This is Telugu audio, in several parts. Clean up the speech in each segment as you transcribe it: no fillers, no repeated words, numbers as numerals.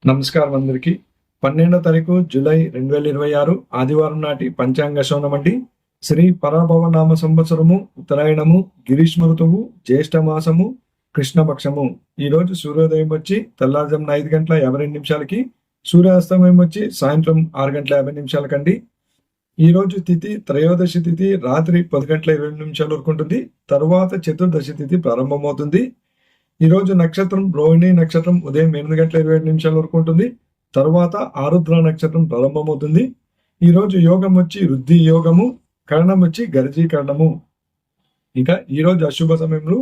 నమస్కారం అందరికి. 12వ తారీఖు జూలై 2026 ఆదివారం నాటి పంచాంగ శ్రవణం అండి. శ్రీ పరాభవ నామ సంవత్సరము, ఉత్తరాయణము, గ్రీష్మ ఋతువు, జ్యేష్ఠ మాసము, కృష్ణపక్షము. ఈ రోజు సూర్యోదయం వచ్చి తెల్లారుజామున 5:52 సూర్యాస్తమయం వచ్చి సాయంత్రం 6:50 ఈ రోజు తిథి త్రయోదశి తిథి రాత్రి 10:20 వరకు ఉంటుంది. తరువాత చతుర్దశి తిథి ప్రారంభమవుతుంది. ఈ రోజు నక్షత్రం రోహిణి నక్షత్రం ఉదయం 8:27 వరకు ఉంటుంది. తరువాత ఆరుద్ర నక్షత్రం ప్రారంభమవుతుంది. ఈ రోజు యోగం వచ్చి వృద్ధి యోగము, కరణం వచ్చి గర్జీ కరణము. ఇక ఈ రోజు అశుభ సమయంలో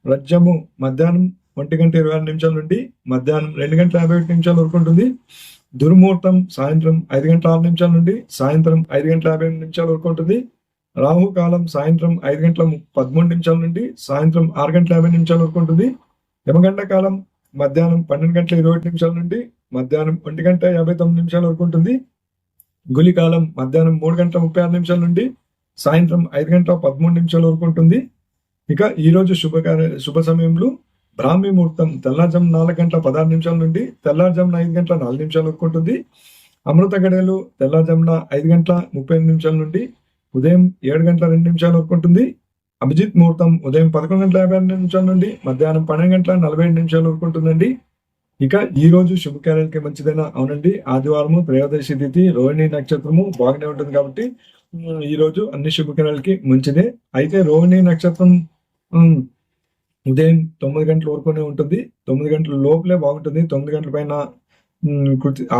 రజ్యము మధ్యాహ్నం 1:26 నుండి మధ్యాహ్నం 2:51 వరకు ఉంటుంది. దుర్ముహూర్తం సాయంత్రం 5:06 నుండి సాయంత్రం 5:52 వరకు ఉంటుంది. రాహుకాలం సాయంత్రం 5:13 నుండి సాయంత్రం 6:50 వరకు ఉంటుంది. యమగండ కాలం మధ్యాహ్నం 12:21 నుండి మధ్యాహ్నం 1:59 వరకు ఉంటుంది. గులి కాలం మధ్యాహ్నం 3:36 నుండి సాయంత్రం 5:13 వరకు ఉంటుంది. ఇక ఈ రోజు శుభ సమయంలో బ్రాహ్మీ ముహూర్తం తెల్లారుజామున 4:16 నుండి తెల్లారుజామున 5:04 వరకు ఉంటుంది. అమృత గడియలు తెల్లారుజామున 5:35 నుండి ఉదయం 7:02 వరకు ఉంటుంది. అభిజిత్ ముహూర్తం ఉదయం 11:52 నుండి మధ్యాహ్నం 12:47 వరకు ఉంటుందండి. ఇక ఈ రోజు శుభకార్యాలకి మంచిదైనా అవునండి. ఆదివారము త్రయోదశి తిథి రోహిణి నక్షత్రము బాగానే ఉంటుంది కాబట్టి ఈ రోజు అన్ని శుభకార్యాలకి మంచిదే. అయితే రోహిణి నక్షత్రం ఉదయం 9 గంటల వరకునే ఉంటుంది. 9 గంటల లోపలే బాగుంటుంది. 9 గంటల పైన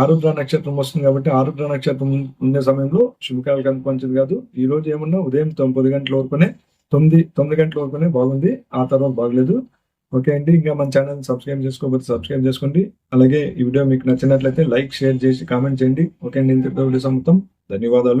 ఆరుద్ర నక్షత్రం వస్తుంది కాబట్టి ఆరుద్ర నక్షత్రం ఉండే సమయంలో శుభకార్యాలకు అంత మంచిది కాదు. ఈ రోజు ఏమన్నా ఉదయం 9 గంటల వరకునే 9 గంటల వరకునే బాగుంది. ఆ తర్వాత బాగలేదు. ఓకే అండి. ఇంకా మన ఛానల్ సబ్స్క్రైబ్ చేసుకోకపోతే సబ్స్క్రైబ్ చేసుకోండి. అలాగే ఈ వీడియో మీకు నచ్చినట్లయితే లైక్ షేర్ చేసి కామెంట్ చేయండి. ఓకే అండి. ఇంతటితో వీడియో సమాప్తం. ధన్యవాదాలు.